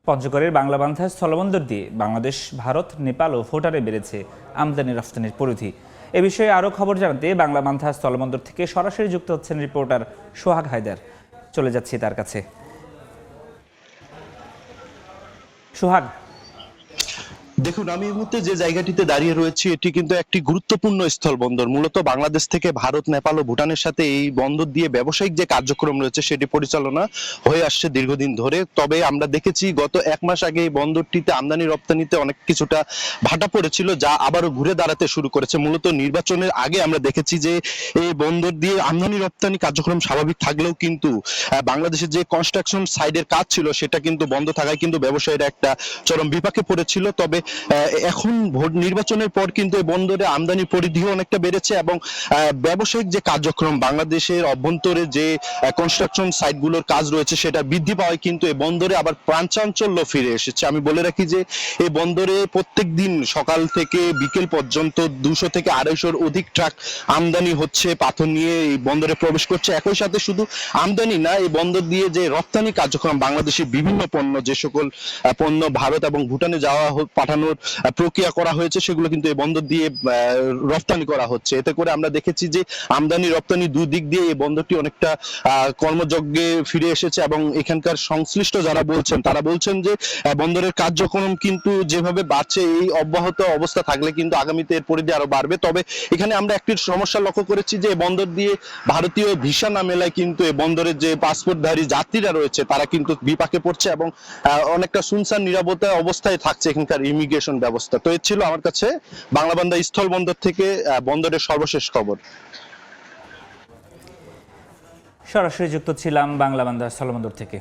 পঞ্চগড়ের বাংলাবান্ধা স্থলবন্দর দিয়ে বাংলাদেশ, ভারত, নেপাল ও ভুটানে বেড়েছে আমদানি রফতানির পরিধি। এ বিষয়ে আরও খবর জানাতে বাংলাবান্ধা স্থলবন্দর থেকে সরাসরি যুক্ত হচ্ছেন রিপোর্টার সোহাগ হায়দার। চলে যাচ্ছি তার কাছে। সোহাগ, দেখুন, আমি এই মুহূর্তে যে জায়গাটিতে দাঁড়িয়ে রয়েছি এটি কিন্তু একটি গুরুত্বপূর্ণ স্থলবন্দর। মূলত বাংলাদেশ থেকে ভারত, নেপাল ও ভুটানের সাথে এই বন্দর দিয়ে ব্যবসায়িক যে কার্যক্রম রয়েছে সেটি পরিচালনা হয়ে আসছে দীর্ঘদিন ধরে। তবে আমরা দেখেছি গত এক মাস আগে এই বন্দরটিতে আমদানি রপ্তানিতে অনেক কিছুটা ভাটা পড়েছিল, যা আবারও ঘুরে দাঁড়াতে শুরু করেছে। মূলত নির্বাচনের আগে আমরা দেখেছি যে এই বন্দর দিয়ে আমদানি রপ্তানি কার্যক্রম স্বাভাবিক থাকলেও কিন্তু বাংলাদেশের যে কনস্ট্রাকশন সাইডের কাজ ছিল সেটা কিন্তু বন্ধ থাকায় কিন্তু ব্যবসায়ীরা একটা চরম বিপাকে পড়েছিল। তবে এখন ভোট নির্বাচনের পর কিন্তু এই বন্দরে আমদানির পরিধিও অনেকটা বেড়েছে এবং ব্যবসায়িক যে কার্যক্রম বাংলাদেশের অভ্যন্তরে যে কনস্ট্রাকশন সাইটগুলোর কাজ রয়েছে সেটা বৃদ্ধি পাওয়ায় কিন্তু এই বন্দরে আবার প্রাণচাঞ্চল্য ফিরে এসেছে। আমি বলে রাখি যে এই বন্দরে প্রত্যেক দিন সকাল থেকে বিকেল পর্যন্ত 200 থেকে 250-র অধিক ট্রাক আমদানি হচ্ছে, পাথর নিয়ে এই বন্দরে প্রবেশ করছে। একই সাথে শুধু আমদানি না, এই বন্দর দিয়ে যে রপ্তানি কার্যক্রম বাংলাদেশের বিভিন্ন পণ্য, যে সকল পণ্য ভারত এবং ভুটানে পাঠানোর প্রক্রিয়া করা হয়েছে সেগুলো কিন্তু এই বন্দর দিয়ে রপ্তানি করা হচ্ছে। এতে করে আমরা দেখেছি যে আমদানি রপ্তানি দুই দিক দিয়ে এই বন্দরটি অনেকটা কর্মযজ্ঞে ফিরে এসেছে এবং এখানকার সংশ্লিষ্ট যারা বলছেন তারা বলছেন যে বন্দরের কার্যক্রম কিন্তু যেভাবে বাড়ছে এই অব্যাহত অবস্থা থাকলে কিন্তু আগামীতে এর পরিধি আরো বাড়বে। তবে এখানে আমরা একটি সমস্যা লক্ষ্য করেছি যে বন্দর দিয়ে ভারতীয় ভিসা না মেলায় কিন্তু এই বন্দরের যে পাসপোর্টধারী যাত্রীরা রয়েছে তারা কিন্তু বিপাকে পড়ছে এবং অনেকটা সুনসান নিরাপত্তা অবস্থায় থাকছে এখানকার ইমিগ্রেশন ব্যবস্থা। তো এ ছিল আমার কাছে বাংলাবান্ধা স্থলবন্দর থেকে বন্দরের সর্বশেষ খবর। সরাসরি যুক্ত ছিলাম বাংলাবান্ধা স্থলবন্দর থেকে।